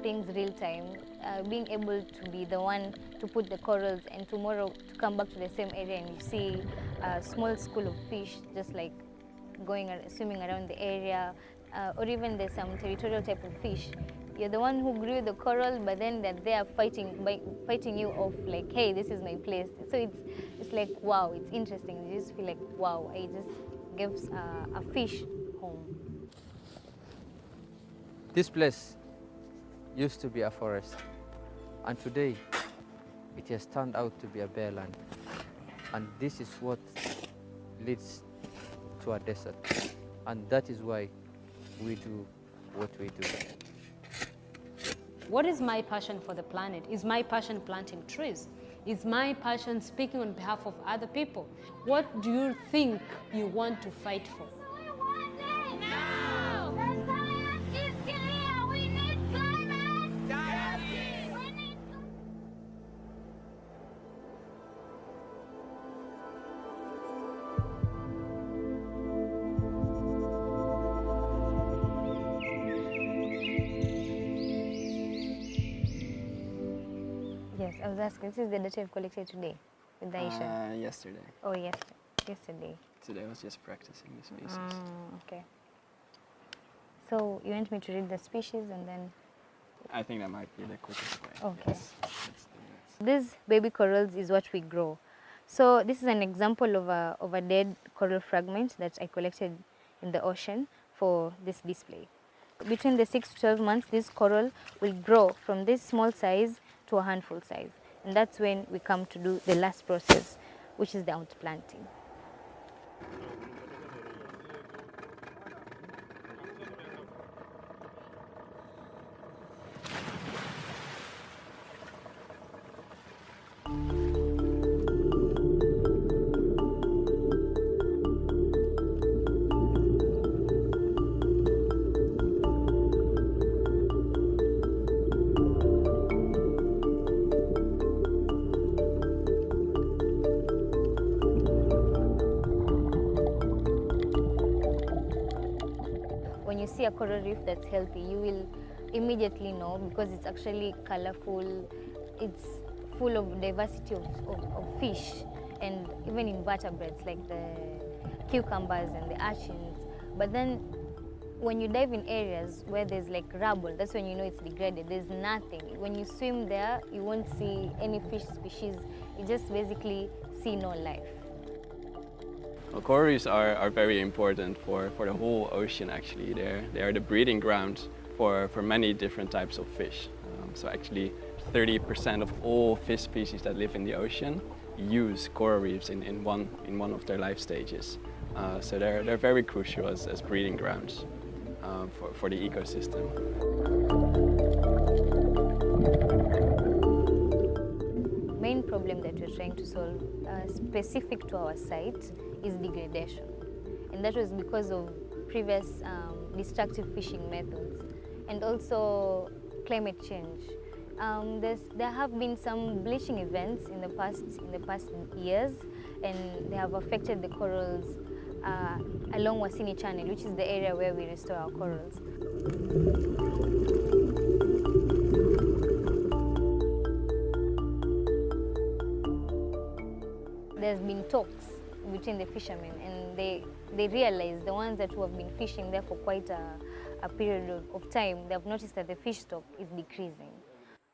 things real time, being able to be the one to put the corals and tomorrow to come back to the same area and you see a small school of fish just like swimming around the area, or even there's some territorial type of fish. You're the one who grew the coral, but then they are fighting you off like, hey, this is my place. So it's like, wow, it's interesting. You just feel like, wow, I just gave a fish home. This place used to be a forest, and today it has turned out to be a bare land. And this is what leads to a desert. And that is why we do what we do. What is my passion for the planet? Is my passion planting trees? Is my passion speaking on behalf of other people? What do you think you want to fight for? Yes, I was asking, this is the data you've collected today with Daisha? Yesterday. Oh, yesterday. Today I was just practicing the species. Okay. So you want me to read the species and then? I think that might be the quickest way. Okay. Yes, let's do that. These baby corals is what we grow. So this is an example of a dead coral fragment that I collected in the ocean for this display. Between the 6 to 12 months, this coral will grow from this small size to a handful size. And that's when we come to do the last process, which is the outplanting. When you see a coral reef that's healthy, you will immediately know because it's actually colorful, it's full of diversity of fish and even invertebrates like the cucumbers and the urchins. But then when you dive in areas where there's like rubble, that's when you know it's degraded. There's nothing. When you swim there, you won't see any fish species. You just basically see no life. Well, coral reefs are very important for the whole ocean actually. They are the breeding ground for many different types of fish. So actually 30% of all fish species that live in the ocean use coral reefs in one of their life stages. So they're very crucial as breeding grounds for the ecosystem. Main problem that we're trying to solve, specific to our site, is degradation. And that was because of previous destructive fishing methods and also climate change. There have been some bleaching events in the past years, and they have affected the corals along Wasini Channel, which is the area where we restore our corals. There's been talks between the fishermen, and they realize, the ones that who have been fishing there for quite a period of time, they have noticed that the fish stock is decreasing.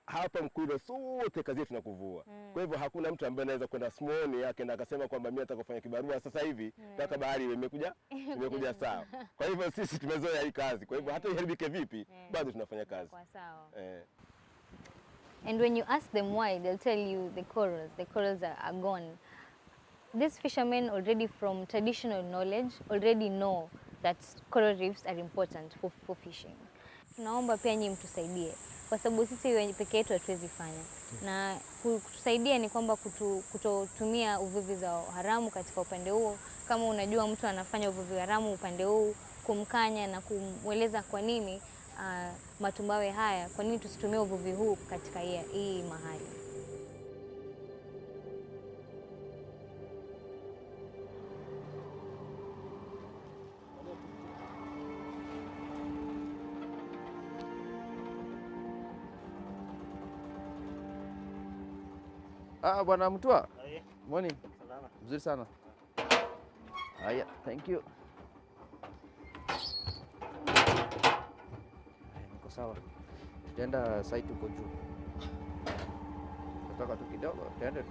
Hapa Mkude sote kazi yetu na kuvua. Kwa hivyo hakuna mtu ambaye anaweza kwenda smoni yake na akasema kwamba mimi nataka kufanya kibarua sasa hivi mpaka bahari imekuja sawa. Kwa hivyo sisi tumezoea hii kazi. Kwa hivyo hata iharibike vipi bado tunafanya kazi. Kwa sawa. And when you ask them why, they'll tell you the corals are gone. These fishermen already from traditional knowledge already know that coral reefs are important for fishing. Tunaomba pia nyinyi mtusaidie kwa sababu sisi peke yetu hatuwezi fanya. Na kutusaidia ni kwamba kutotumia uvuvi za haramu katika upande huo. Kama unajua mtu anafanya uvuvi haramu upande huu, kumkanya na kumweleza kwa nini matumbawe haya, kwa nini tusitumie uvuvi huu katika hii mahali. Bwana Mtua. Morning. Salama. Mzuri sana. Haya, thank you. Niko sawa. Tutaenda site huko juu. Tutatoka tu kidogo, tuende tu.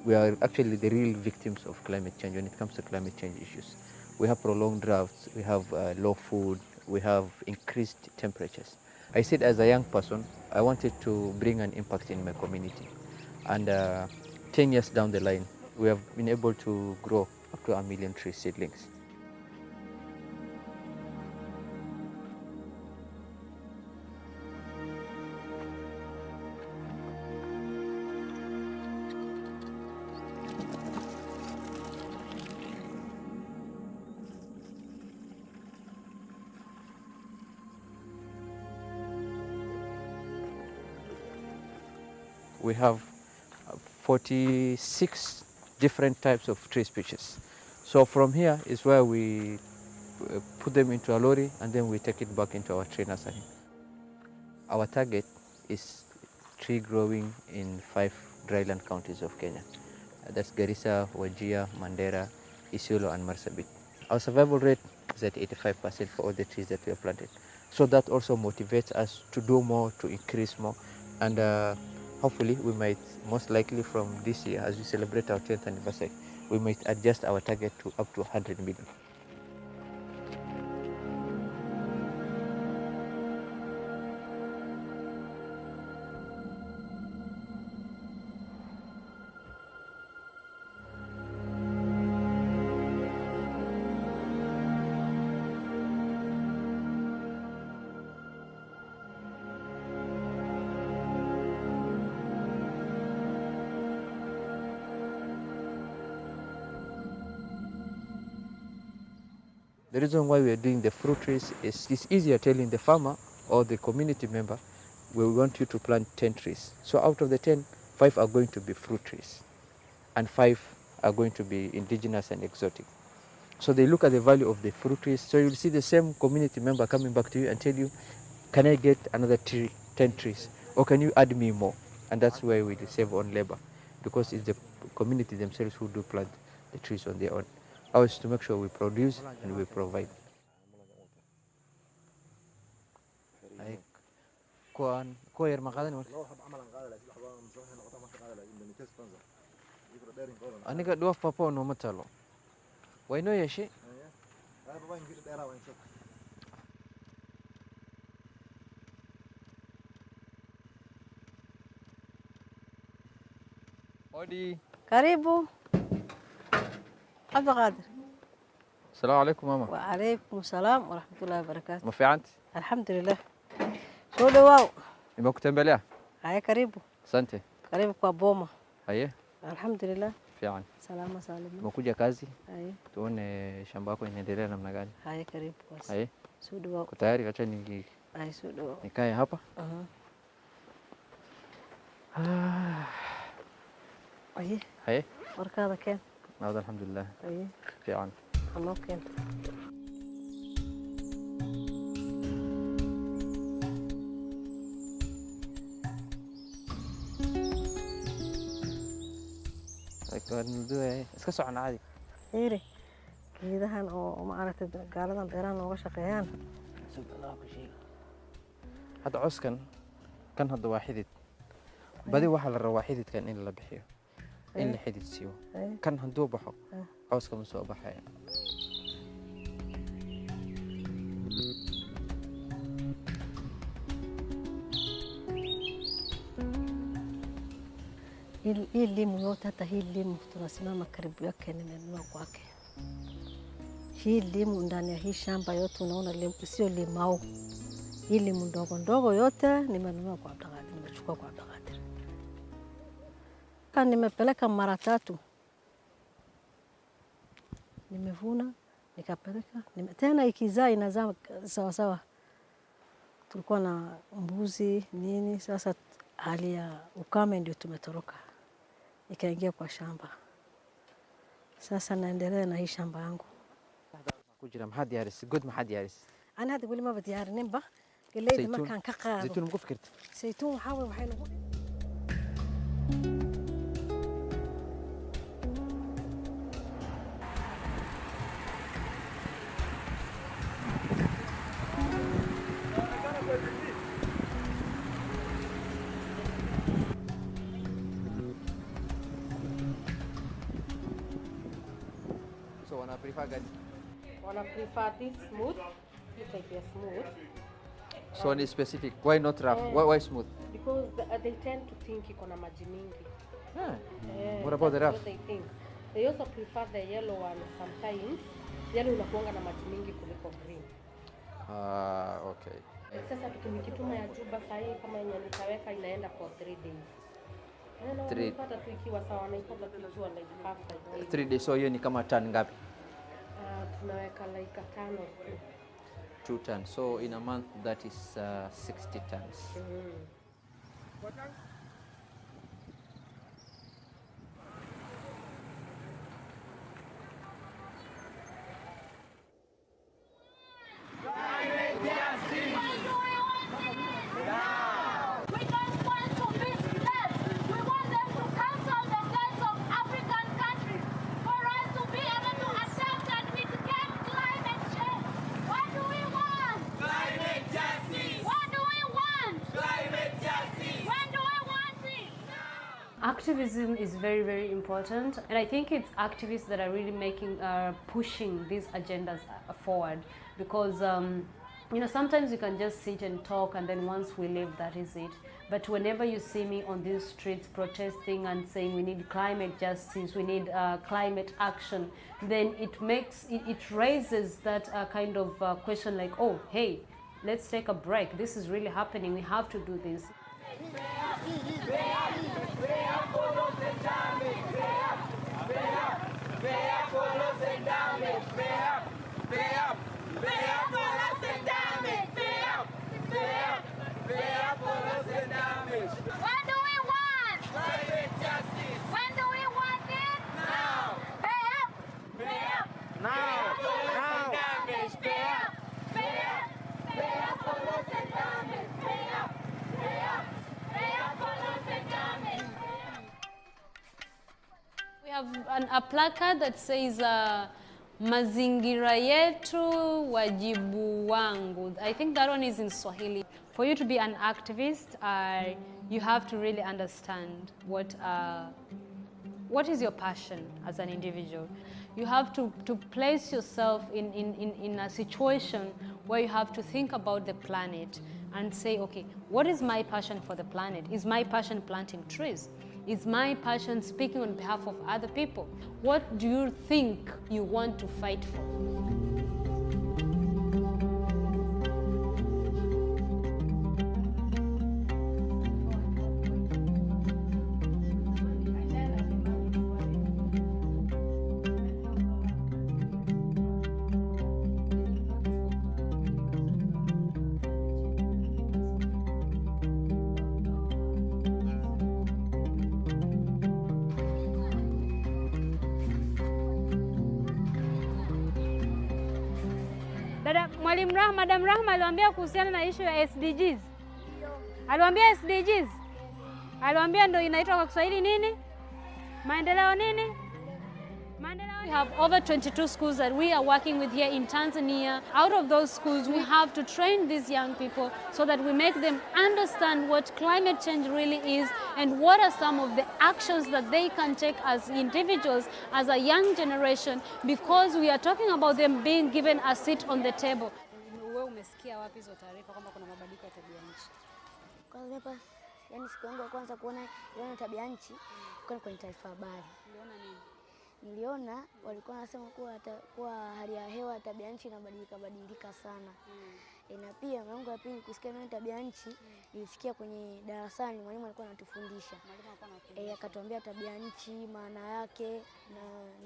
We are actually the real victims of climate change when it comes to climate change issues. We have prolonged droughts, we have low food, we have increased temperatures. I said as a young person, I wanted to bring an impact in my community. And 10 years down the line, we have been able to grow up to 1 million tree seedlings. We have 46 different types of tree species. So from here is where we put them into a lorry and then we take it back into our tree nursery. Our target is tree growing in 5 dryland counties of Kenya. That's Garissa, Wajir, Mandera, Isiolo and Marsabit. Our survival rate is at 85% for all the trees that we have planted. So that also motivates us to do more, to increase more. And hopefully we might, most likely from this year, as we celebrate our 10th anniversary, we might adjust our target to up to 100 million. The reason why we are doing the fruit trees is it's easier telling the farmer or the community member, we want you to plant 10 trees. So out of the 10, 5 are going to be fruit trees and 5 are going to be indigenous and exotic. So they look at the value of the fruit trees. So you'll see the same community member coming back to you and tell you, can I get another 10 trees? Or can you add me more? And that's where we save on labor, because it's the community themselves who do plant the trees on their own. Ours to make sure we produce and we provide. Aniga dua papa no matalo. Waino yeshi? Odi. Karibu. عبد القادر. السلام عليكم ماما. وعليكم السلام ورحمة الله وبركاته. ما في عندي؟ الحمد لله. شو دواو؟ Nimekutembelea? هاي karibu. Asante. Karibu kwa boma. Haye. Alhamdulillah. Fi'an. Salama salama. Umekuja kazi? Haye. Tuone shamba yako inaendelea namna gani? Haye karibu basi. Haye. Shو dواو؟ Uko tayari? Acha Haye shو dواو؟ nikae hapa. Haye. Haye. warkaada keen. Nabad alhamdulillah. Haye. Fi'an. Anoo keen. iska socon caadi. Fiiri geedahan oo ma aragtay gaaladan beeraha nooga shaqeeyaan. Hadda coskan kan hadda waa xidid. Badi waxa la rabaa xididkan in la bixiyo. In la xidid siiyo. Kan hadduu baxo coska ma soo baxaya. Hii elimu yote, hata hii elimu tunasimama karibu yake nimenunua kwake. Hii elimu ndani ya hii shamba yote unaona sio limau. Hii elimu ndogo ndogo yote nimenunua kwa Abdulkadir, nimechukua kwa Abdulkadir. Nimepeleka mara 3. Nimevuna, nikapeleka, tena ikizaa inazaa sawa sawa. tulikuwa na mbuzi nini. Sasa hali ya ukame ndio tumetoroka, ikaingia kwa shamba. Sasa naendelea na hii shamba yangu. كوجرا محد يارس قد محد يارس أنا هذا يقول لي ما بديار نبا قال لي إذا ما كان كقارب زيتون مو فكرت زيتون وحاول وحين so أنا prefer قد Wanna prefer this smooth, look like they're smooth. so any specific why not rough why smooth Because they tend to think iko na maji mingi. What about the That's rough? what they think. They also prefer the yellow one sometimes. Yellow unakuanga na maji mingi kuliko green. Okay. Sasa tukimikituma ya Juba sahi kama yenye nitaweka inaenda for 3 days. Naipata tu ikiwa sawa, naipata tu ikiwa like half a day. 3 days, so hiyo ni kama ton ngapi? Tunaweka like a ton or 2 tons. So in a month that is 60 tons. Activism is very, very important, and I think it's activists that are really pushing these agendas forward, because you know, sometimes you can just sit and talk and then once we leave, that is it. But whenever you see me on these streets protesting and saying we need climate justice, we need climate action, then it raises that kind of question like, oh, hey, let's take a break. This is really happening. We have to do this. We have a placard that says mazingira yetu wajibu wangu. I think that one is in Swahili. For you to be an activist, you have to really understand what is your passion as an individual. You have to place yourself in a situation where you have to think about the planet and say, okay, what is my passion for the planet? Is my passion planting trees? Is my passion speaking on behalf of other people? What do you think you want to fight for? Madam Rahma aliwaambia kuhusiana na issue ya SDGs. Aliwaambia SDGs. Aliwaambia ndio inaitwa kwa Kiswahili nini? Maendeleo nini? We have over 22 schools that we are working with here in Tanzania. Out of those schools, we have to train these young people so that we make them understand what climate change really is and what are some of the actions that they can take as individuals, as a young generation, because we are talking about them being given a seat on the table. Wewe umesikia wapi hizo taarifa kwamba kuna mabadiliko ya tabia nchi? Kwanza hapa, yani siku yangu ya kwanza kuona tabia nchi, kwa kwenye taarifa habari. Uliona nini? Niliona walikuwa wanasema kuwa hali ya hewa tabia nchi inabadilika sana. Na pia mara yangu ya pili kusikia neno tabia nchi nilisikia kwenye darasani, mwalimu alikuwa anatufundisha. Akatuambia tabia nchi maana yake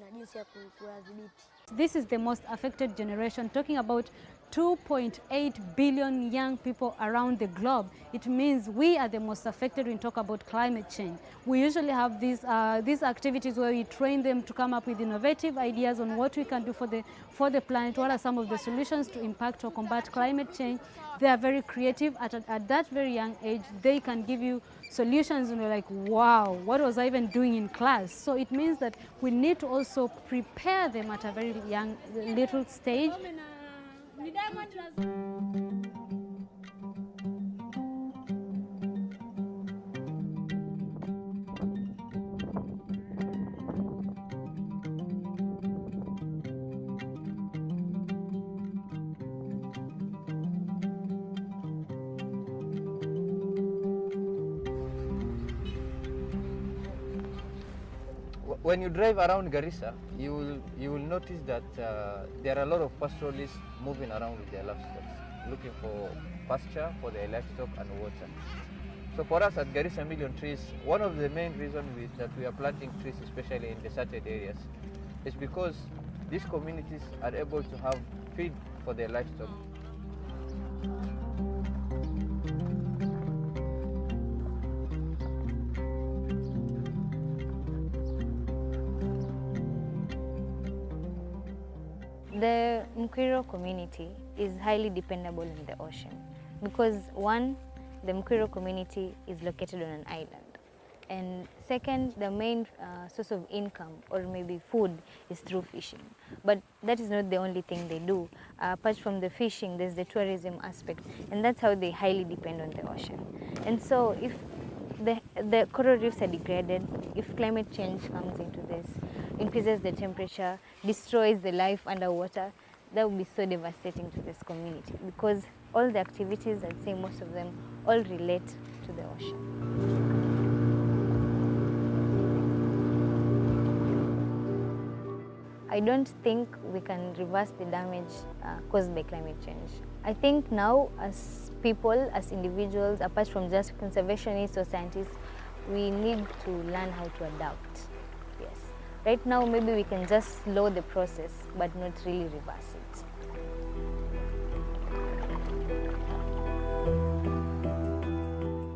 na jinsi ya kudhibiti. This is the most affected generation, talking about 2.8 billion young people around the globe. It means we are the most affected when we talk about climate change. We usually have these activities where we train them to come up with innovative ideas on what we can do for the planet, what are some of the solutions to impact or combat climate change. They are very creative. At that very young age, they can give you solutions and you're like, wow, what was I even doing in class? So it means that we need to also prepare them at a very young, little stage. When you drive around Garissa, you will notice that there are a lot of pastoralists moving around with their livestock, looking for pasture for their livestock and water. So for us at Garissa Million Trees, one of the main reasons that we are planting trees, especially in deserted areas, is because these communities are able to have feed for their livestock. The Mkwiro community is highly dependable on the ocean because one, the Mkwiro community is located on an island, and second, the main source of income or maybe food is through fishing. But that is not the only thing they do. Apart from the fishing, there's the tourism aspect, and that's how they highly depend on the ocean. And so if the coral reefs are degraded, if climate change comes into this, increases the temperature, destroys the life underwater, that would be so devastating to this community because all the activities, I'd say most of them, all relate to the ocean. I don't think we can reverse the damage caused by climate change. I think now as people, as individuals, apart from just conservationists or scientists, we need to learn how to adapt. Yes. Right now maybe we can just slow the process but not really reverse it.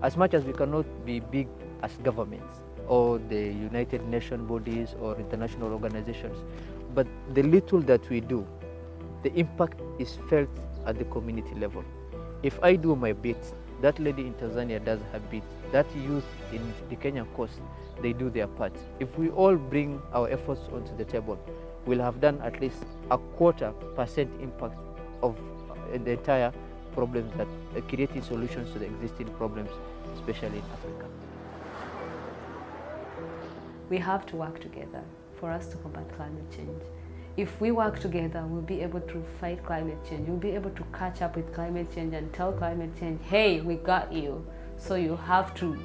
As much as we cannot be big as governments or the United Nations bodies or international organizations, but the little that we do, the impact is felt at the community level. If I do my bit, that lady in Tanzania does her bit, that youth in the Kenyan coast, they do their part. If we all bring our efforts onto the table, we'll have done at least a 0.25% impact of the entire problems that creating solutions to the existing problems, especially in Africa. We have to work together for us to combat climate change. If we work together, we'll be able to fight climate change. We'll be able to catch up with climate change and tell climate change, hey, we got you. So you have to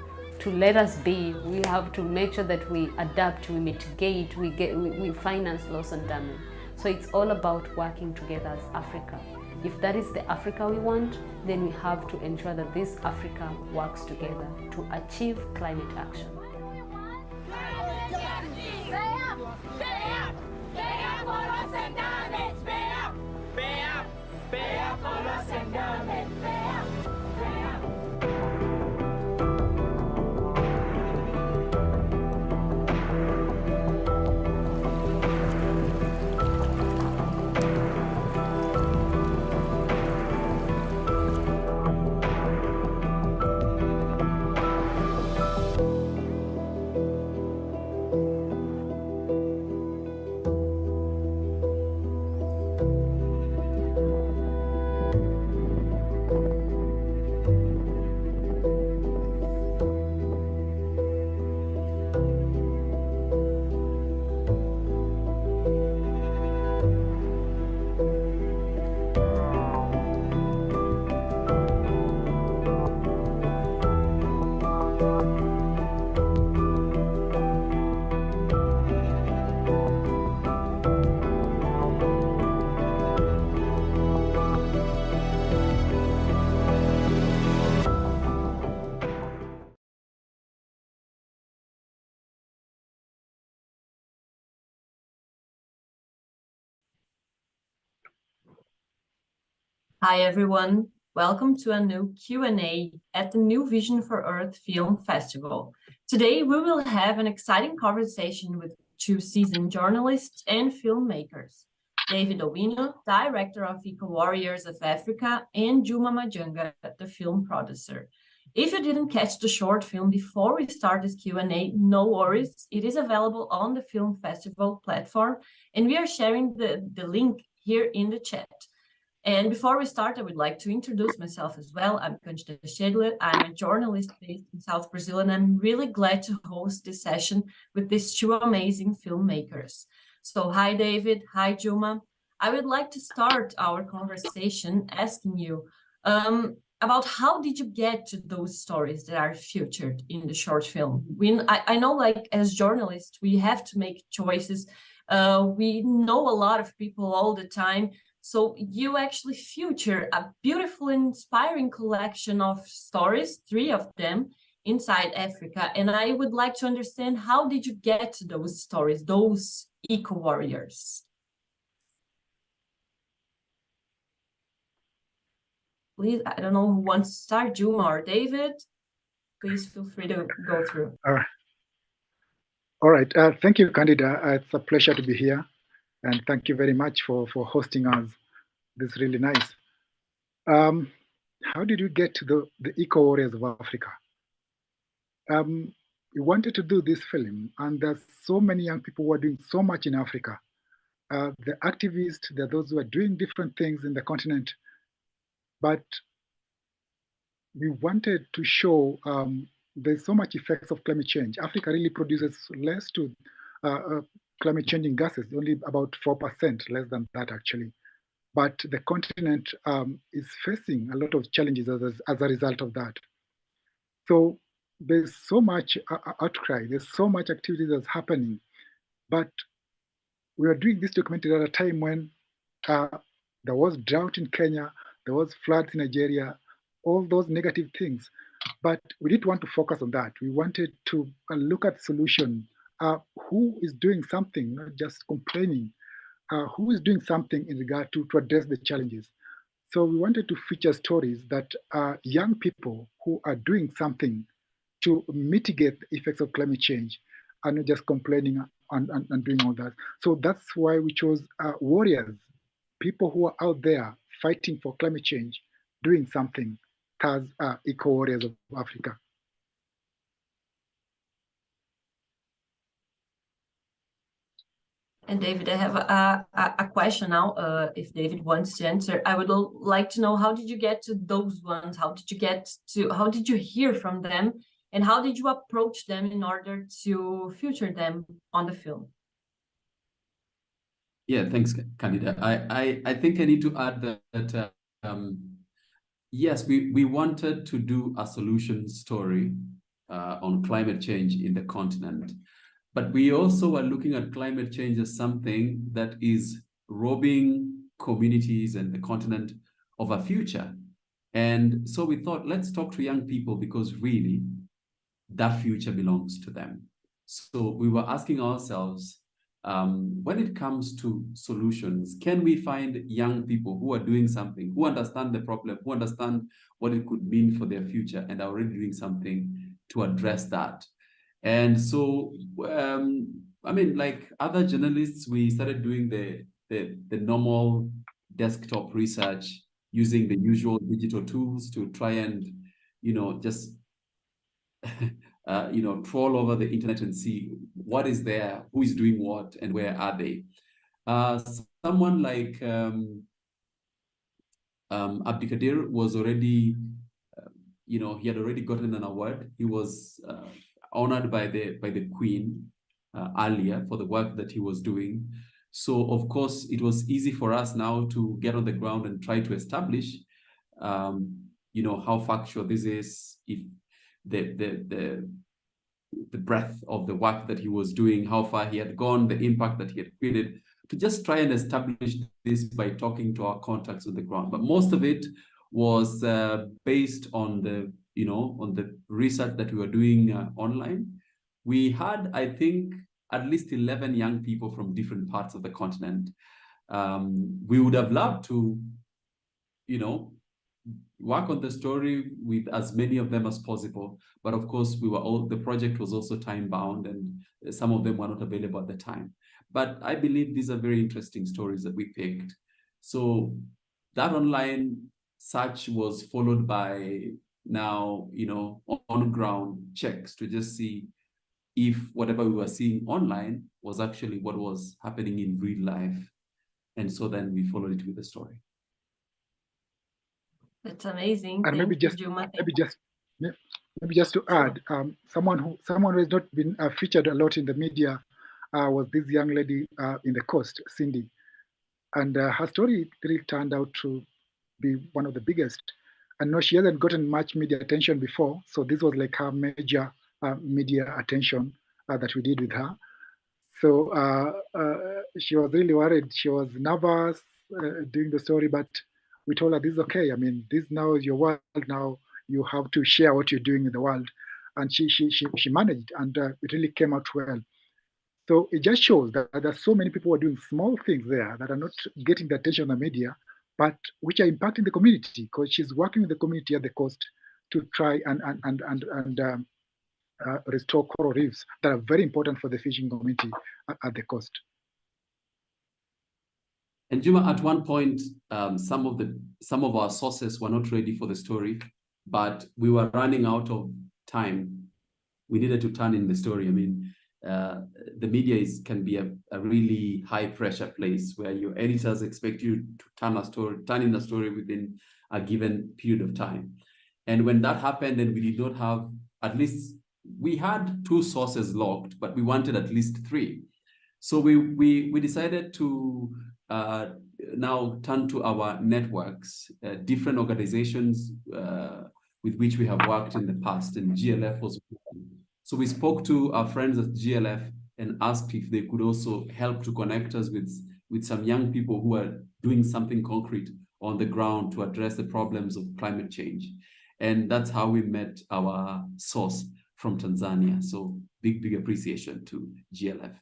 let us be. We have to make sure that we adapt, we mitigate, we finance loss and damage. So it's all about working together as Africa. If that is the Africa we want, then we have to ensure that this Africa works together to achieve climate action. Hi everyone, welcome to a new Q&A at the New Vision for Earth Film Festival. Today we will have an exciting conversation with two seasoned journalists and filmmakers, David Owino, director of Eco Warriors of Africa, and Juma Majanga, the film producer. If you didn't catch the short film before we start this Q&A, no worries, it is available on the Film Festival platform, and we are sharing the link here in the chat. And before we start, I would like to introduce myself as well. I'm Cândida Schedler. I'm a journalist based in South Brazil, and I'm really glad to host this session with these two amazing filmmakers. So hi, David. Hi, Juma. I would like to start our conversation asking you about how did you get to those stories that are featured in the short film? I know, like, as journalists, we have to make choices. We know a lot of people all the time. So you actually feature a beautiful and inspiring collection of stories, 3 of them, inside Africa. And I would like to understand, how did you get to those stories, those eco-warriors? Please, I don't know who wants to start, Juma or David. Please feel free to go through. All right. Thank you, Candida. It's a pleasure to be here. And thank you very much for hosting us. This is really nice. How did you get to the Eco Warriors of Africa? We wanted to do this film, and there's so many young people who are doing so much in Africa. The activists, there are those who are doing different things in the continent, but we wanted to show there's so much effects of climate change. Africa really produces less to climate changing gases, only about 4%, less than that actually. But the continent is facing a lot of challenges as a result of that. So there's so much outcry, there's so much activity that's happening. But we are doing this documentary at a time when there was drought in Kenya, there was floods in Nigeria, all those negative things. But we didn't want to focus on that. We wanted to look at solution. Who is doing something, not just complaining? Who is doing something in regard to address the challenges? So we wanted to feature stories that are young people who are doing something to mitigate the effects of climate change and not just complaining and doing all that. So that's why we chose warriors, people who are out there fighting for climate change, doing something as Eco Warriors of Africa. And David, I have a question now, if David wants to answer. I would like to know, how did you get to those ones? How did you hear from them? And how did you approach them in order to feature them on the film? Yeah, thanks, Candida. I think I need to add that yes, we wanted to do a solution story on climate change in the continent. But we also are looking at climate change as something that is robbing communities and the continent of a future. And so we thought, let's talk to young people, because really that future belongs to them. So we were asking ourselves, when it comes to solutions, can we find young people who are doing something, who understand the problem, who understand what it could mean for their future, and are already doing something to address that? And so, I mean, like other journalists, we started doing the normal desktop research using the usual digital tools to try and, just, troll over the internet and see what is there, who is doing what, and where are they. Someone like Abdikadir was already, he had already gotten an award. He was honored by the Queen earlier for the work that he was doing. So of course it was easy for us now to get on the ground and try to establish, how factual this is, if the breadth of the work that he was doing, how far he had gone, the impact that he had created, to just try and establish this by talking to our contacts on the ground. But most of it was based on the on the research that we were doing online. We had, I think, at least 11 young people from different parts of the continent. We would have loved to, work on the story with as many of them as possible. But of course, the project was also time bound, and some of them were not available at the time. But I believe these are very interesting stories that we picked. So that online search was followed by now, on-ground checks to just see if whatever we were seeing online was actually what was happening in real life. And so then we followed it with the story. That's amazing. And maybe just to add, someone who has not been featured a lot in the media was this young lady in the coast, Cindy, and her story really turned out to be one of the biggest. And no, she hasn't gotten much media attention before, so this was like her major media attention that we did with her. So she was really worried. She was nervous doing the story, but we told her this is okay. I mean, this now is your world. Now you have to share what you're doing in the world, and she managed, and it really came out well. So it just shows that there's so many people who are doing small things there that are not getting the attention of the media, but which are impacting the community, because she's working with the community at the coast to try and restore coral reefs that are very important for the fishing community at the coast. And Juma, at one point, some of our sources were not ready for the story, but we were running out of time. We needed to turn in the story. I mean, the media can be a really high pressure place where your editors expect you to turn in a story within a given period of time. And when that happened, and we did not have, at least we had 2 sources locked, but we wanted at least 3. So we decided to now turn to our networks, different organizations with which we have worked in the past, and GLF was one. So we spoke to our friends at GLF and asked if they could also help to connect us with some young people who are doing something concrete on the ground to address the problems of climate change. And that's how we met our source from Tanzania. So big appreciation to GLF.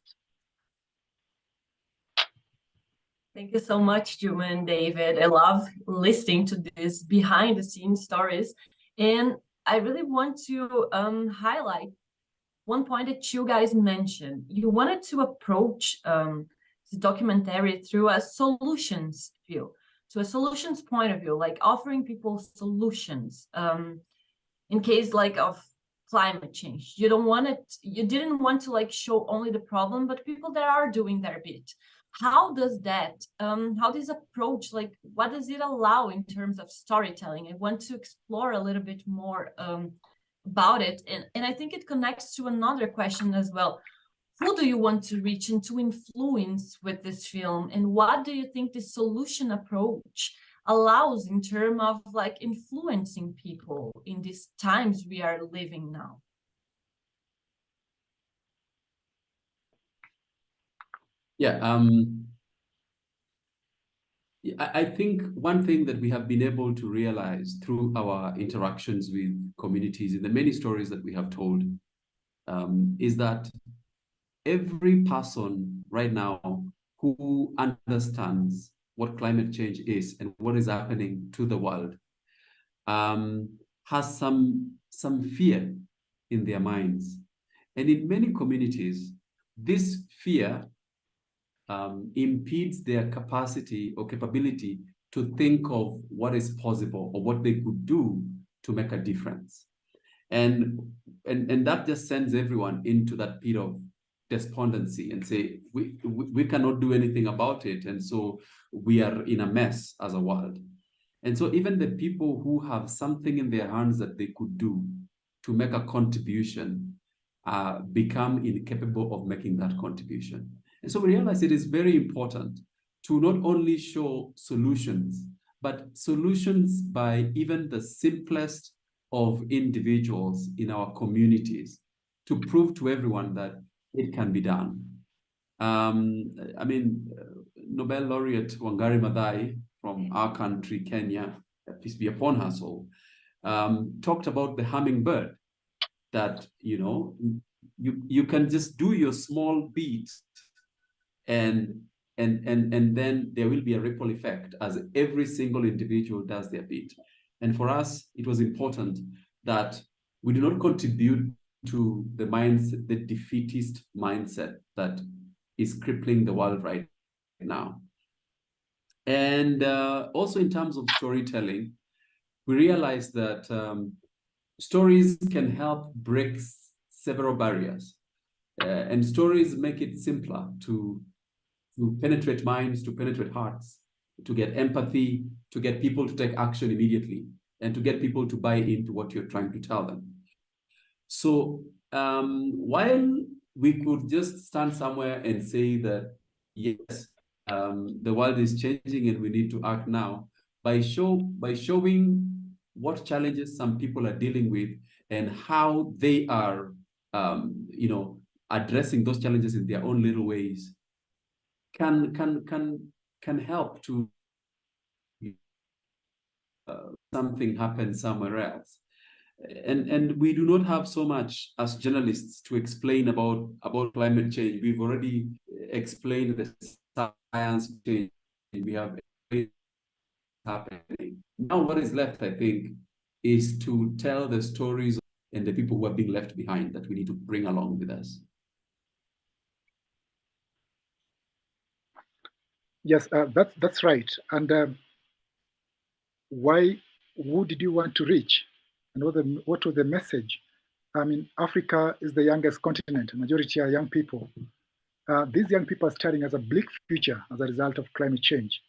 Thank you so much, Juma and David. I love listening to these behind the scenes stories. And I really want to highlight one point that you guys mentioned. You wanted to approach this documentary through a solutions view, to a solutions point of view, like offering people solutions in case like of climate change. You didn't want to like show only the problem, but people that are doing their bit. How does this approach, like what does it allow in terms of storytelling? I want to explore a little bit more about it. And I think it connects to another question as well. Who do you want to reach and to influence with this film? And what do you think the solution approach allows in terms of like influencing people in these times we are living now? Yeah, I think one thing that we have been able to realize through our interactions with communities in the many stories that we have told is that every person right now who understands what climate change is and what is happening to the world has some fear in their minds. And in many communities, this fear impedes their capacity or capability to think of what is possible or what they could do to make a difference. And that just sends everyone into that pit of despondency and say, we cannot do anything about it. And so we are in a mess as a world. And so even the people who have something in their hands that they could do to make a contribution become incapable of making that contribution. And so we realize it is very important to not only show solutions, but solutions by even the simplest of individuals in our communities to prove to everyone that it can be done. I mean, Nobel laureate Wangari Maathai from our country, Kenya, peace be upon her soul, talked about the hummingbird, that, you can just do your small bit and and then there will be a ripple effect as every single individual does their bit. And for us, it was important that we do not contribute to the mindset, the defeatist mindset that is crippling the world right now. And also in terms of storytelling, we realized that stories can help break several barriers. And stories make it simpler to penetrate minds, to penetrate hearts, to get empathy, to get people to take action immediately, and to get people to buy into what you're trying to tell them. So while we could just stand somewhere and say that, yes, the world is changing and we need to act now, by showing what challenges some people are dealing with and how they are, addressing those challenges in their own little ways, can help to something happen somewhere else. And we do not have so much as journalists to explain about climate change. We've already explained the science change. We have happening. Now what is left, I think, is to tell the stories and the people who are being left behind that we need to bring along with us. Yes, that's right. And who did you want to reach? And what was the message? I mean, Africa is the youngest continent. Majority are young people. These young people are staring at a bleak future as a result of climate change.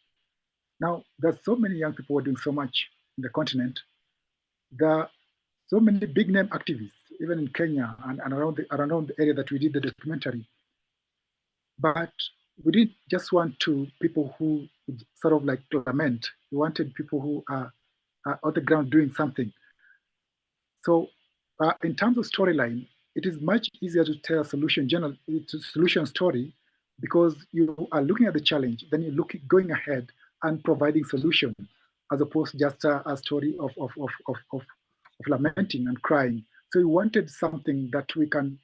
Now, there's so many young people who are doing so much in the continent. There are so many big name activists, even in Kenya and around the area that we did the documentary. But we didn't just want people who sort of like lament. We wanted people who are on the ground doing something. So in terms of storyline, it is much easier to tell a solution story because you are looking at the challenge, then you're going ahead and providing solution, as opposed to just a story of lamenting and crying. So we wanted something that we can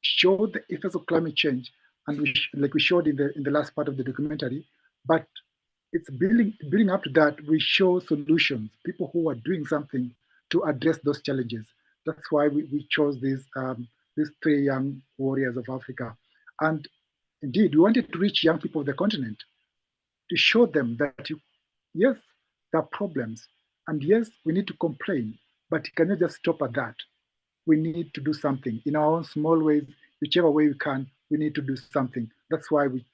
show the effects of climate change, and like we showed in the last part of the documentary, but it's building up to that, we show solutions, people who are doing something to address those challenges. That's why we chose these three young warriors of Africa. And indeed, we wanted to reach young people of the continent to show them that, yes, there are problems, and yes, we need to complain, but it cannot just stop at that. We need to do something in our own small ways, whichever way we can. We need to do something. That's why we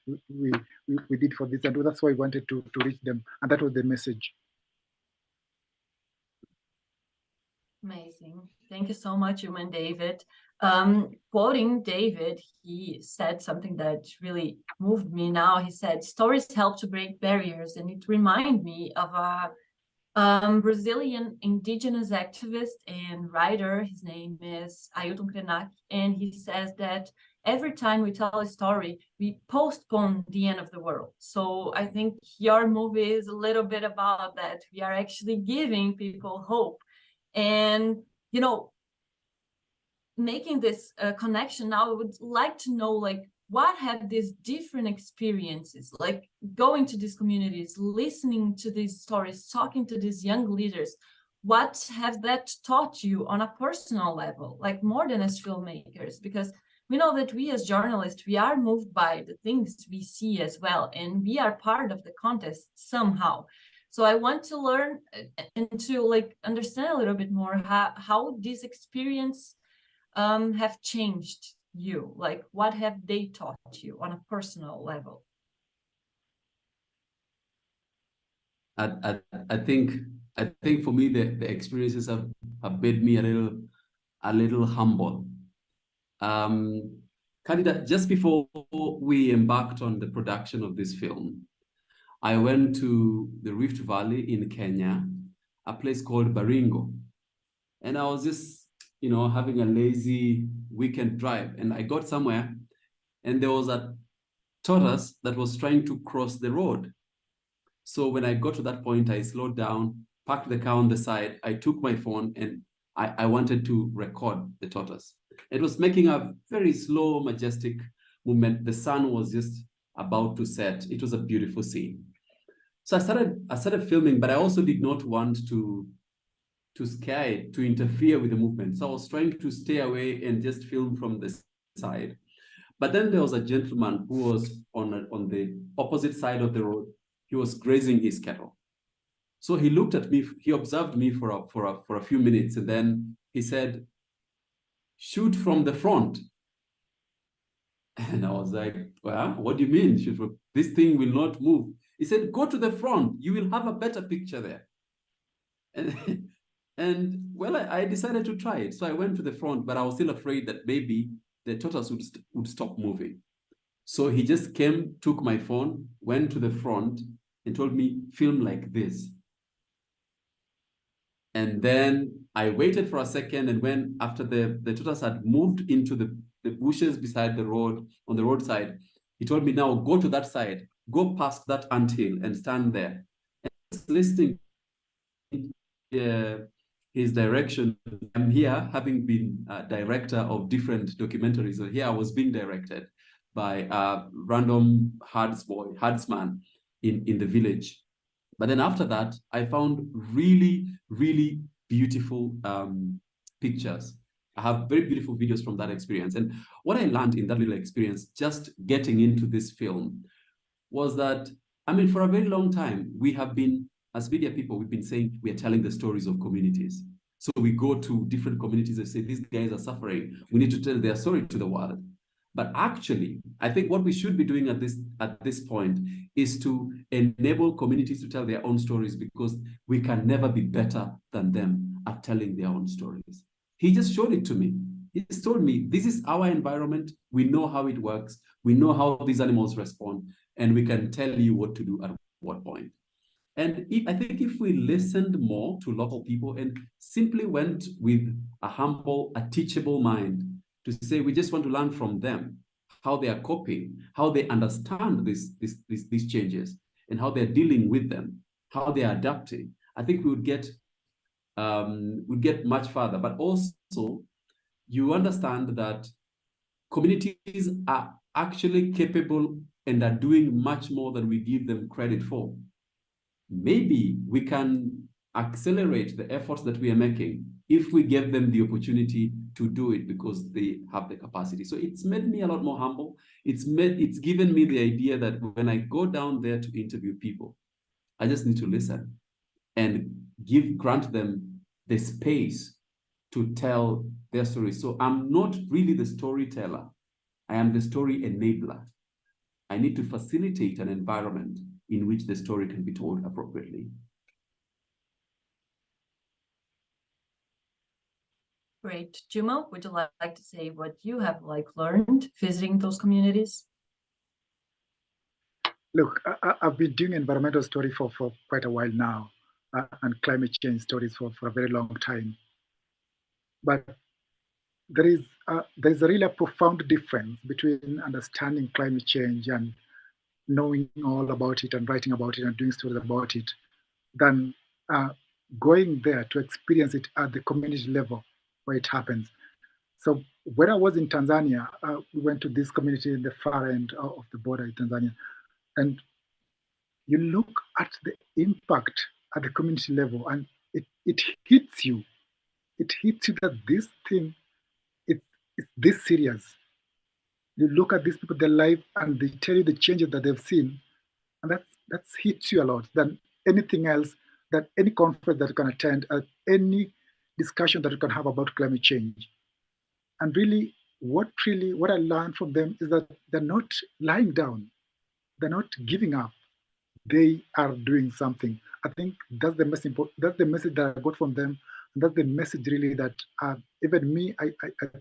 did for this, and that's why we wanted to reach them, and that was the message. Amazing. Thank you so much, Juma and David. Quoting David, he said something that really moved me now. He said, stories help to break barriers, and it reminded me of a Brazilian indigenous activist and writer. His name is Ailton Krenak, and he says that every time we tell a story, we postpone the end of the world. So I think your movie is a little bit about that. We are actually giving people hope. And, making this connection now, I would like to know, like, what have these different experiences, like going to these communities, listening to these stories, talking to these young leaders, what have that taught you on a personal level, like more than as filmmakers? Because we know that we as journalists, we are moved by the things we see as well, and we are part of the contest somehow. So I want to learn and to understand a little bit more how this experience have changed you. Like, what have they taught you on a personal level? I think for me the experiences have made me a little humble. Candida, just before we embarked on the production of this film, I went to the Rift Valley in Kenya, a place called Baringo. And I was just, having a lazy weekend drive. And I got somewhere and there was a tortoise that was trying to cross the road. So when I got to that point, I slowed down, parked the car on the side. I took my phone and I wanted to record the tortoise. It was making a very slow, majestic movement. The sun was just about to set. It was a beautiful scene. So I started filming, but I also did not want to scare it, to interfere with the movement. So I was trying to stay away and just film from the side. But then there was a gentleman who was on the opposite side of the road. He was grazing his cattle. So he looked at me, he observed me for a few minutes, and then he said, "Shoot from the front." And I was like, "Well, what do you mean? Shoot from? This thing will not move." He said, "Go to the front. You will have a better picture there." And well, I decided to try it. So I went to the front, but I was still afraid that maybe the tortoise would stop moving. So he just came, took my phone, went to the front, and told me, "Film like this." And then I waited for a second, and when after the tortoise had moved into the bushes beside the road, on the roadside, he told me, "Now go to that side, go past that anthill and stand there." And just listening his direction. I'm here, having been a director of different documentaries. So here I was being directed by a random herdsman in the village. But then after that, I found really, really beautiful pictures. I have very beautiful videos from that experience. And what I learned in that little experience, just getting into this film, was that, I mean, for a very long time, we have been, as media people, we've been saying we are telling the stories of communities. So we go to different communities and say, these guys are suffering. We need to tell their story to the world. But actually, I think what we should be doing at this point is to enable communities to tell their own stories, because we can never be better than them at telling their own stories. He just showed it to me. He just told me, this is our environment. We know how it works. We know how these animals respond, and we can tell you what to do at what point. And I think if we listened more to local people and simply went with a humble, a teachable mind to say, we just want to learn from them, how they are coping, how they understand these changes, and how they're dealing with them, how they're adapting, I think we would get much further. But also, you understand that communities are actually capable and are doing much more than we give them credit for. Maybe we can accelerate the efforts that we are making if we give them the opportunity to do it, because they have the capacity. So it's made me a lot more humble. It's given me the idea that when I go down there to interview people, I just need to listen and grant them the space to tell their story. So I'm not really the storyteller. I am the story enabler. I need to facilitate an environment in which the story can be told appropriately. Great. Juma, would you like to say what you have learned visiting those communities? Look, I've been doing environmental story for quite a while now, and climate change stories for a very long time. But there is a really profound difference between understanding climate change and knowing all about it and writing about it and doing stories about it, than going there to experience it at the community level where it happens. So when I was in Tanzania, we went to this community in the far end of the border in Tanzania, and you look at the impact at the community level, and it hits you. It hits you that this thing, it's this serious. You look at these people, their life, and they tell you the changes that they've seen, and that's hits you a lot than anything else, that any conference that you can attend, any discussion that you can have about climate change. And really, what I learned from them is that they're not lying down, they're not giving up. They are doing something. I think that's the most important. That's the message that I got from them, and that's the message really that even me, I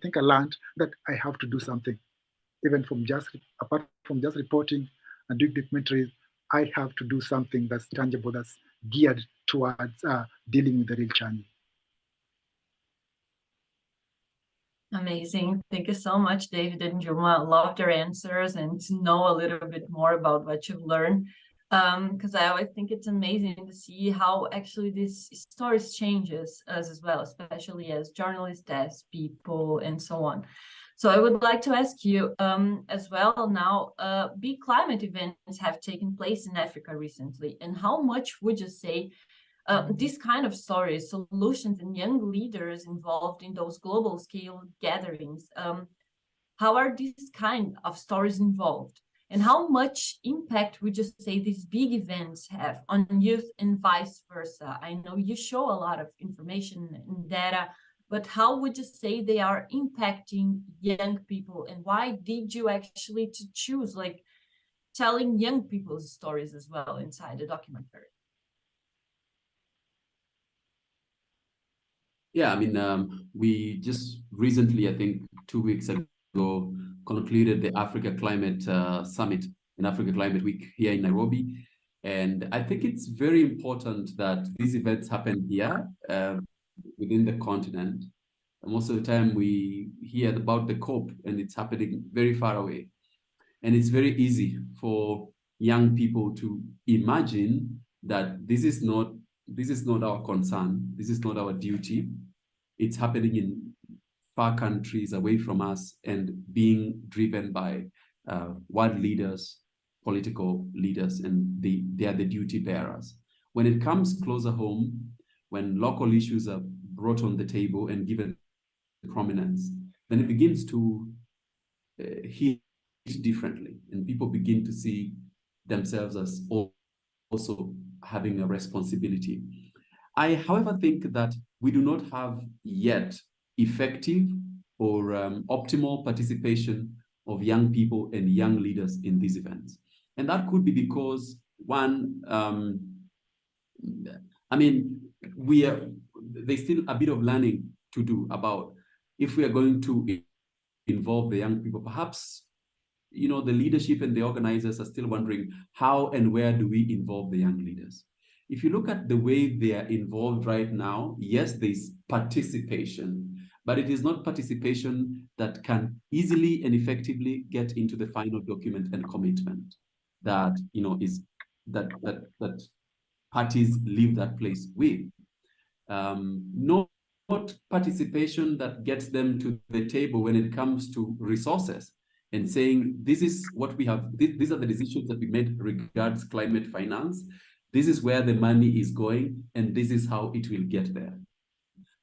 think I learned that I have to do something, even from apart from just reporting and doing documentaries. I have to do something that's tangible, that's geared towards dealing with the real challenge. Amazing. Thank you so much, David and Juma. I loved your answers and to know a little bit more about what you've learned. Because I always think it's amazing to see how actually these stories changes us as well, especially as journalists, as people, and so on. So I would like to ask you as well now, big climate events have taken place in Africa recently, and how much would you say these kind of stories, solutions, and young leaders involved in those global scale gatherings, how are these kind of stories involved? And how much impact would you say these big events have on youth and vice versa? I know you show a lot of information and data, but how would you say they are impacting young people? And why did you actually to choose like telling young people's stories as well inside the documentary? Yeah, I mean, we just recently, I think 2 weeks ago, concluded the Africa Climate Summit and Africa Climate Week here in Nairobi. And I think it's very important that these events happen here within the continent. And most of the time we hear about the COP and it's happening very far away. And it's very easy for young people to imagine that this is not our concern, this is not our duty. It's happening in far countries away from us and being driven by world leaders, political leaders, and they are the duty bearers. When it comes closer home, when local issues are brought on the table and given prominence, then it begins to hit differently, and people begin to see themselves as also having a responsibility. I, however, think that we do not have yet effective or optimal participation of young people and young leaders in these events. And that could be because, one, I mean, there's still a bit of learning to do about if we are going to involve the young people. Perhaps, you know, the leadership and the organizers are still wondering how and where do we involve the young leaders. If you look at the way they are involved right now, yes, there's participation, but it is not participation that can easily and effectively get into the final document and commitment that, you know, is that parties leave that place with. Not participation that gets them to the table when it comes to resources and saying, this is what we have, these are the decisions that we made regards climate finance. This is where the money is going, and this is how it will get there.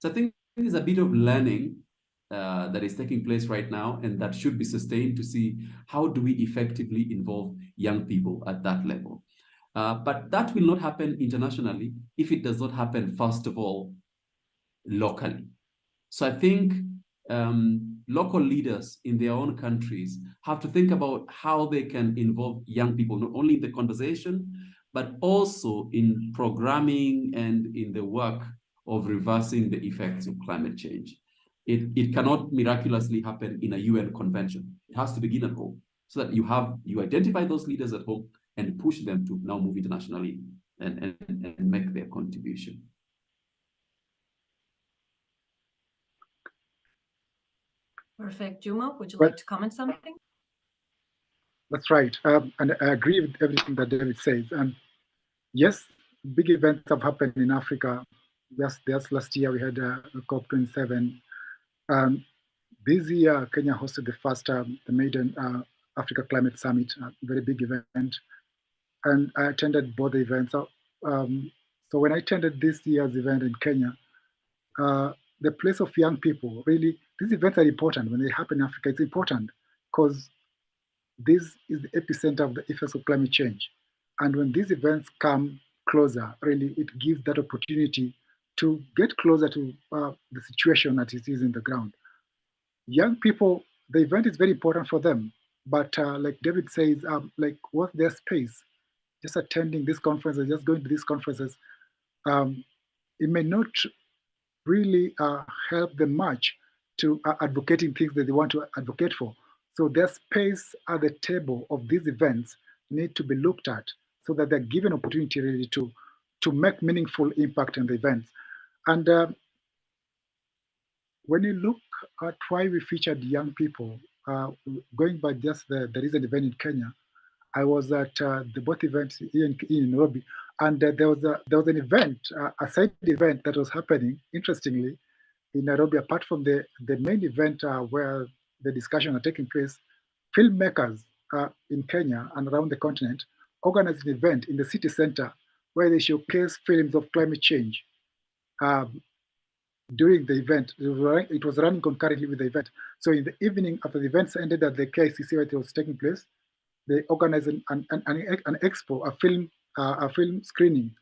So I think there's a bit of learning that is taking place right now, and that should be sustained to see how do we effectively involve young people at that level. But that will not happen internationally if it does not happen, first of all, locally. So I think local leaders in their own countries have to think about how they can involve young people, not only in the conversation, but also in programming and in the work of reversing the effects of climate change. It cannot miraculously happen in a UN convention. It has to begin at home, so that you identify those leaders at home and push them to now move internationally and make their contribution. Perfect. Juma, would you like to comment something? That's right. And I agree with everything that David says. And yes, big events have happened in Africa. Just last year, we had COP27. This year, Kenya hosted the first, the maiden Africa Climate Summit, a very big event. And I attended both events. So when I attended this year's event in Kenya, the place of young people, really, these events are important. When they happen in Africa, it's important because this is the epicenter of the effects of climate change. And when these events come closer, really, it gives that opportunity to get closer to the situation that it is in the ground. Young people, the event is very important for them. But like David says, like what's their space? Just attending these conferences, just going to these conferences, it may not really help them much to advocating things that they want to advocate for. So their space at the table of these events need to be looked at so that they're given opportunity really to make meaningful impact in the events. And when you look at why we featured young people, going by just the recent event in Kenya, I was at the both events in Nairobi, and there was an event, a side event that was happening, interestingly, in Nairobi, apart from the main event where the discussion are taking place, filmmakers in Kenya and around the continent organized an event in the city center where they showcase films of climate change. During the event, it was running concurrently with the event. So in the evening, after the events ended at the KICC where it was taking place, they organized an expo, a film screening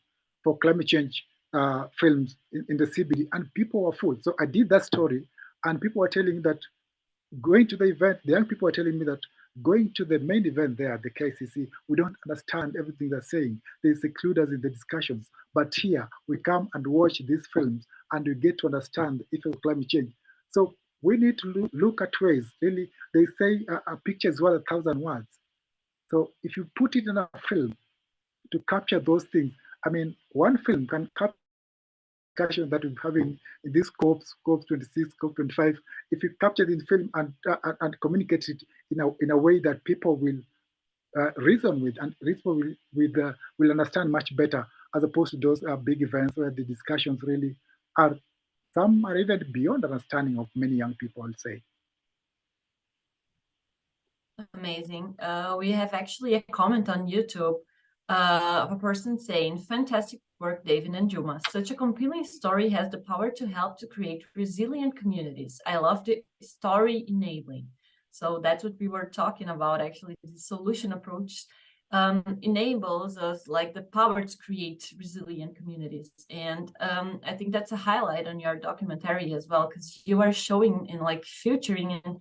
for climate change films in the CBD, and people were full. So I did that story, and people were telling that going to the event, the young people were telling me that going to the main event there at the KCC, we don't understand everything they're saying. They seclude us in the discussions. But here, we come and watch these films and we get to understand the effect of climate change. So we need to look at ways, really, they say a picture is worth 1,000 words. So if you put it in a film to capture those things, I mean, one film can capture discussion that we're having in this COP 26, COP 25, if you capture it in film and communicate it in a way that people will reason with and will understand much better, as opposed to those big events where the discussions really are, some are even beyond understanding of many young people, I'll say. Amazing. We have actually a comment on YouTube of a person saying, fantastic work, David and Juma. Such a compelling story has the power to help to create resilient communities. I love the story enabling. So that's what we were talking about, actually. The solution approach enables us like the power to create resilient communities. And I think that's a highlight on your documentary as well, because you are showing and like featuring and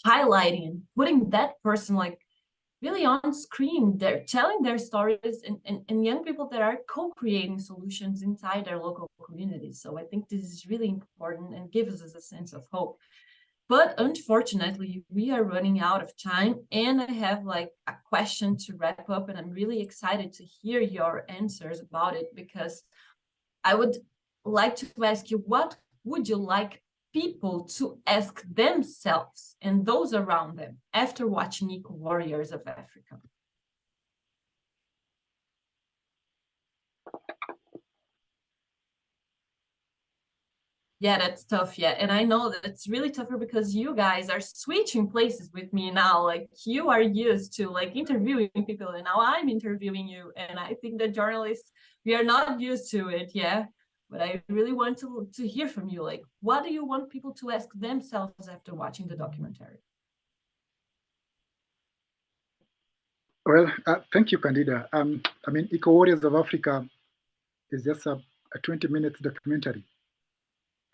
highlighting and putting that person like really on screen. They're telling their stories and young people that are co-creating solutions inside their local communities. So I think this is really important and gives us a sense of hope. But unfortunately, we are running out of time, and I have like a question to wrap up, and I'm really excited to hear your answers about it, because I would like to ask you, what would you like people to ask themselves and those around them after watching Eco Warriors of Africa? Yeah, that's tough. Yeah, and I know that it's really tougher because you guys are switching places with me now. Like, you are used to like interviewing people, and now I'm interviewing you. And I think that journalists, we are not used to it. Yeah, but I really want to hear from you. Like, what do you want people to ask themselves after watching the documentary? Well, thank you, Candida. I mean, Eco Warriors of Africa is just a 20-minute documentary.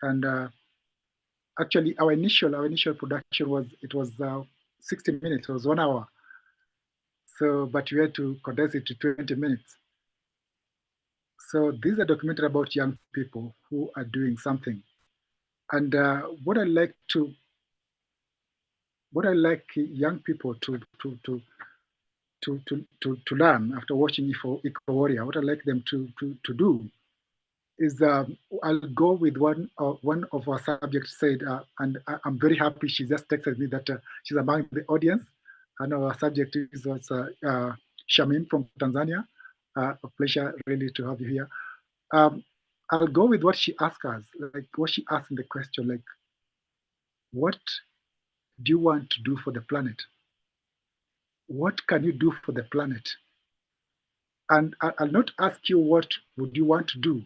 And actually, our initial production was 60 minutes. It was 1 hour. So, but we had to condense it to 20 minutes. So this is a documentary about young people who are doing something. And what I like young people to learn after watching Eco Warrior, what I like them to do is I'll go with one of our subjects said, and I'm very happy she just texted me that she's among the audience. And our subject is Shamim from Tanzania. A pleasure really to have you here. I'll go with what she asked us, like what she asked in the question, like, what do you want to do for the planet? What can you do for the planet? And I'll not ask you what would you want to do,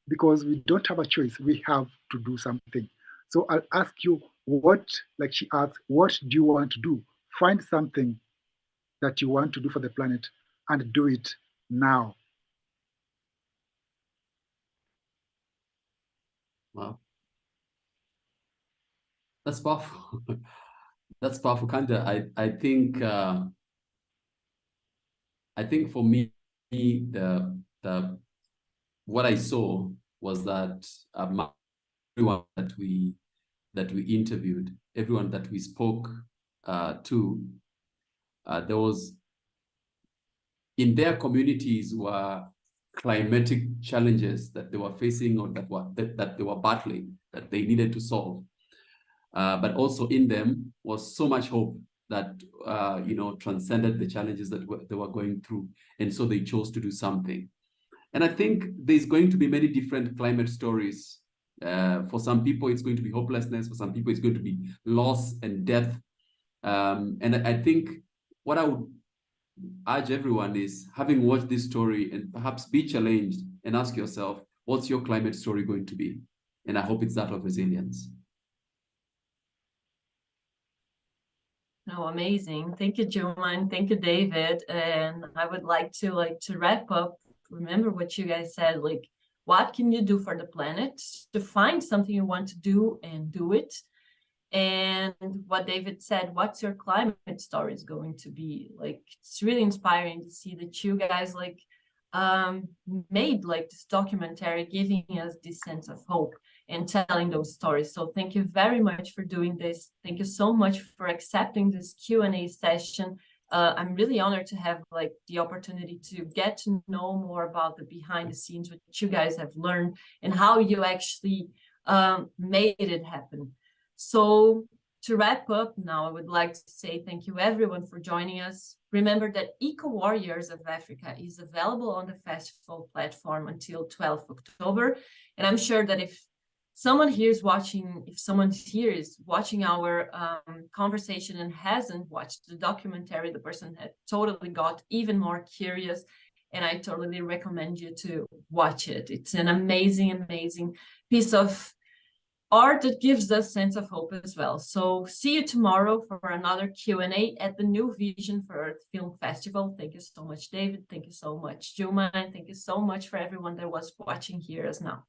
because we don't have a choice. We have to do something. So I'll ask you what, like she asked, what do you want to do? Find something that you want to do for the planet and do it now. Wow. That's powerful. That's powerful, Kanda. I think for me, what I saw was that everyone that we interviewed, everyone that we spoke to, there was, in their communities, were climatic challenges that they were facing, or that they were battling, that they needed to solve. But also in them was so much hope that transcended the challenges that they were going through, and so they chose to do something. And I think there's going to be many different climate stories. For some people, it's going to be hopelessness. For some people, it's going to be loss and death. And I think what I would urge everyone is, having watched this story, and perhaps be challenged and ask yourself, what's your climate story going to be? And I hope it's that of resilience. No, amazing. Thank you, Juma, and thank you, David. And I would like to wrap up. Remember what you guys said, like, what can you do for the planet? To find something you want to do and do it. And what David said, what's your climate story is going to be? Like, it's really inspiring to see that you guys made like this documentary, giving us this sense of hope and telling those stories. So thank you very much for doing this. Thank you so much for accepting this Q&A session. I'm really honored to have like the opportunity to get to know more about the behind the scenes, what you guys have learned and how you actually made it happen. So to wrap up now, I would like to say thank you everyone for joining us. Remember that Eco Warriors of Africa is available on the festival platform until 12th October. And I'm sure that if someone here is watching our conversation and hasn't watched the documentary, the person had totally got even more curious. And I totally recommend you to watch it. It's an amazing, amazing piece of art that gives us sense of hope as well. So see you tomorrow for another Q&A at the New Vision for Earth Film Festival. Thank you so much, David. Thank you so much, Juma. And thank you so much for everyone that was watching here as now.